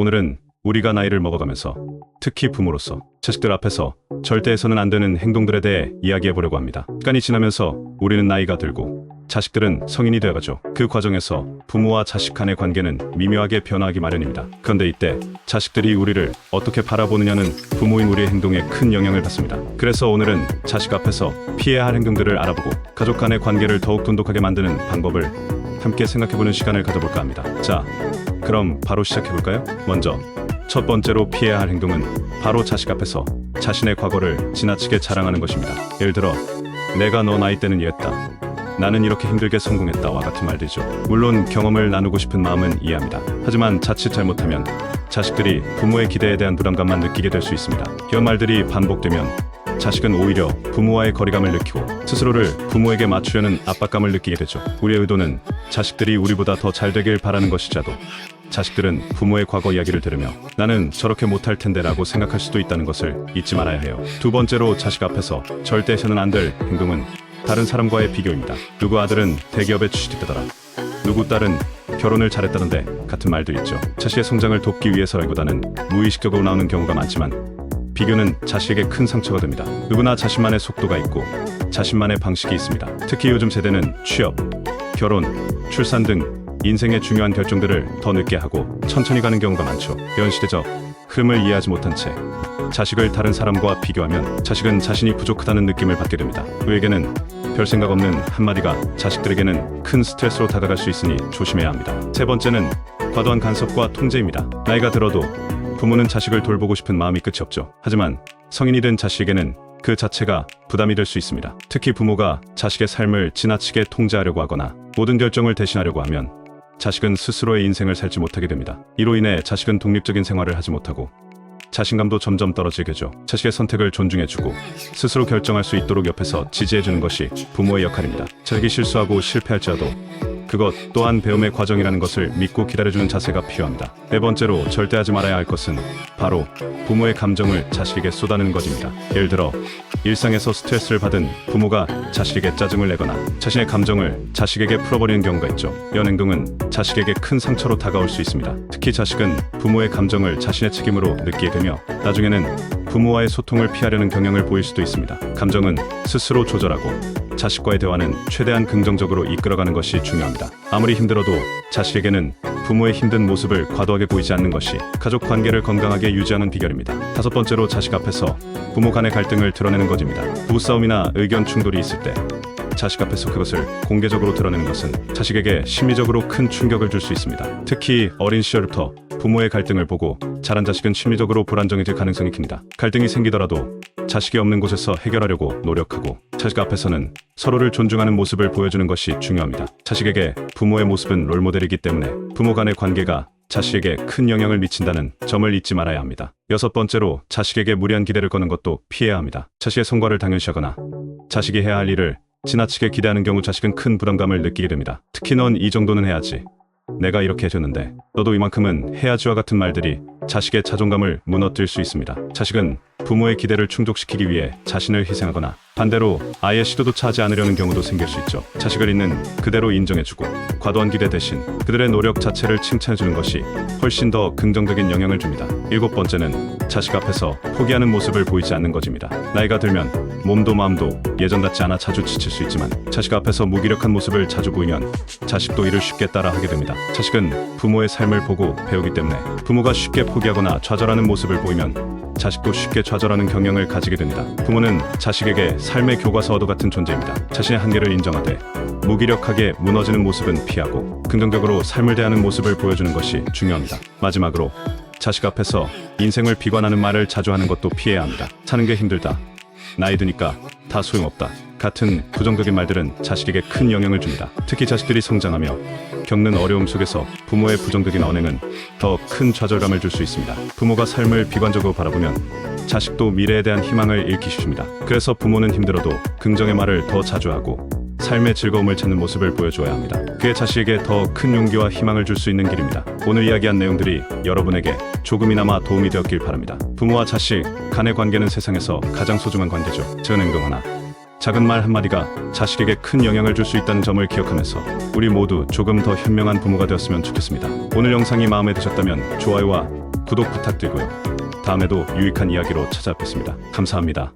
오늘은 우리가 나이를 먹어가면서 특히 부모로서 자식들 앞에서 절대 해서는 안 되는 행동들에 대해 이야기해 보려고 합니다. 시간이 지나면서 우리는 나이가 들고 자식들은 성인이 되어가죠. 그 과정에서 부모와 자식 간의 관계는 미묘하게 변화하기 마련입니다. 그런데 이때 자식들이 우리를 어떻게 바라보느냐는 부모인 우리의 행동에 큰 영향을 받습니다. 그래서 오늘은 자식 앞에서 피해야 할 행동들을 알아보고 가족 간의 관계를 더욱 돈독하게 만드는 방법을 함께 생각해보는 시간을 가져볼까 합니다. 자, 그럼 바로 시작해볼까요? 먼저 첫 번째로 피해야 할 행동은 바로 자식 앞에서 자신의 과거를 지나치게 자랑하는 것입니다. 예를 들어 내가 너 나이 때는 이랬다, 나는 이렇게 힘들게 성공했다와 같은 말들이죠. 물론 경험을 나누고 싶은 마음은 이해합니다. 하지만 자칫 잘못하면 자식들이 부모의 기대에 대한 부담감만 느끼게 될 수 있습니다. 이런 말들이 반복되면 자식은 오히려 부모와의 거리감을 느끼고 스스로를 부모에게 맞추려는 압박감을 느끼게 되죠. 우리의 의도는 자식들이 우리보다 더 잘 되길 바라는 것이자도 자식들은 부모의 과거 이야기를 들으며 나는 저렇게 못할 텐데 라고 생각할 수도 있다는 것을 잊지 말아야 해요. 두 번째로 자식 앞에서 절대 해서는 안 될 행동은 다른 사람과의 비교입니다. 누구 아들은 대기업에 취직되더라, 누구 딸은 결혼을 잘했다던데 같은 말도 있죠. 자식의 성장을 돕기 위해서라기보다는 무의식적으로 나오는 경우가 많지만 비교는 자식에게 큰 상처가 됩니다. 누구나 자신만의 속도가 있고 자신만의 방식이 있습니다. 특히 요즘 세대는 취업, 결혼, 출산 등 인생의 중요한 결정들을 더 늦게 하고 천천히 가는 경우가 많죠. 이런 시대적 흐름을 이해하지 못한 채 자식을 다른 사람과 비교하면 자식은 자신이 부족하다는 느낌을 받게 됩니다. 그에게는 별 생각 없는 한마디가 자식들에게는 큰 스트레스로 다가갈 수 있으니 조심해야 합니다. 세 번째는 과도한 간섭과 통제입니다. 나이가 들어도 부모는 자식을 돌보고 싶은 마음이 끝이 없죠. 하지만 성인이 된 자식에게는 그 자체가 부담이 될 수 있습니다. 특히 부모가 자식의 삶을 지나치게 통제하려고 하거나 모든 결정을 대신하려고 하면 자식은 스스로의 인생을 살지 못하게 됩니다. 이로 인해 자식은 독립적인 생활을 하지 못하고 자신감도 점점 떨어지게 되죠. 자식의 선택을 존중해주고 스스로 결정할 수 있도록 옆에서 지지해주는 것이 부모의 역할입니다. 자식이 실수하고 실패할지라도 그것 또한 배움의 과정이라는 것을 믿고 기다려주는 자세가 필요합니다. 네 번째로 절대 하지 말아야 할 것은 바로 부모의 감정을 자식에게 쏟아내는 것입니다. 예를 들어 일상에서 스트레스를 받은 부모가 자식에게 짜증을 내거나 자신의 감정을 자식에게 풀어버리는 경우가 있죠. 이런 행동은 자식에게 큰 상처로 다가올 수 있습니다. 특히 자식은 부모의 감정을 자신의 책임으로 느끼게 되며 나중에는 부모와의 소통을 피하려는 경향을 보일 수도 있습니다. 감정은 스스로 조절하고 자식과의 대화는 최대한 긍정적으로 이끌어가는 것이 중요합니다. 아무리 힘들어도 자식에게는 부모의 힘든 모습을 과도하게 보이지 않는 것이 가족 관계를 건강하게 유지하는 비결입니다. 다섯 번째로 자식 앞에서 부모 간의 갈등을 드러내는 것입니다. 부부싸움이나 의견 충돌이 있을 때 자식 앞에서 그것을 공개적으로 드러내는 것은 자식에게 심리적으로 큰 충격을 줄 수 있습니다. 특히 어린 시절부터 부모의 갈등을 보고 자란 자식은 심리적으로 불안정해질 가능성이 큽니다. 갈등이 생기더라도 자식이 없는 곳에서 해결하려고 노력하고 자식 앞에서는 서로를 존중하는 모습을 보여주는 것이 중요합니다. 자식에게 부모의 모습은 롤모델이기 때문에 부모 간의 관계가 자식에게 큰 영향을 미친다는 점을 잊지 말아야 합니다. 여섯 번째로 자식에게 무리한 기대를 거는 것도 피해야 합니다. 자식의 성과를 당연시하거나 자식이 해야 할 일을 지나치게 기대하는 경우 자식은 큰 부담감을 느끼게 됩니다. 특히 넌 이 정도는 해야지, 내가 이렇게 해줬는데 너도 이만큼은 해야지와 같은 말들이 자식의 자존감을 무너뜨릴 수 있습니다. 자식은 부모의 기대를 충족시키기 위해 자신을 희생하거나 반대로 아예 시도조차 하지 않으려는 경우도 생길 수 있죠. 자식을 있는 그대로 인정해주고 과도한 기대 대신 그들의 노력 자체를 칭찬해주는 것이 훨씬 더 긍정적인 영향을 줍니다. 일곱 번째는 자식 앞에서 포기하는 모습을 보이지 않는 것입니다. 나이가 들면 몸도 마음도 예전 같지 않아 자주 지칠 수 있지만 자식 앞에서 무기력한 모습을 자주 보이면 자식도 이를 쉽게 따라하게 됩니다. 자식은 부모의 삶을 보고 배우기 때문에 부모가 쉽게 포기하거나 좌절하는 모습을 보이면 자식도 쉽게 좌절하는 경향을 가지게 됩니다. 부모는 자식에게 삶의 교과서와도 같은 존재입니다. 자신의 한계를 인정하되 무기력하게 무너지는 모습은 피하고 긍정적으로 삶을 대하는 모습을 보여주는 것이 중요합니다. 마지막으로 자식 앞에서 인생을 비관하는 말을 자주 하는 것도 피해야 합니다. 사는 게 힘들다, 나이 드니까 다 소용없다 같은 부정적인 말들은 자식에게 큰 영향을 줍니다. 특히 자식들이 성장하며 겪는 어려움 속에서 부모의 부정적인 언행은 더 큰 좌절감을 줄 수 있습니다. 부모가 삶을 비관적으로 바라보면 자식도 미래에 대한 희망을 잃기 쉽습니다. 그래서 부모는 힘들어도 긍정의 말을 더 자주 하고 삶의 즐거움을 찾는 모습을 보여줘야 합니다. 그게 자식에게 더 큰 용기와 희망을 줄 수 있는 길입니다. 오늘 이야기한 내용들이 여러분에게 조금이나마 도움이 되었길 바랍니다. 부모와 자식 간의 관계는 세상에서 가장 소중한 관계죠. 작은 행동 하나, 작은 말 한마디가 자식에게 큰 영향을 줄 수 있다는 점을 기억하면서 우리 모두 조금 더 현명한 부모가 되었으면 좋겠습니다. 오늘 영상이 마음에 드셨다면 좋아요와 구독 부탁드리고요. 다음에도 유익한 이야기로 찾아뵙겠습니다. 감사합니다.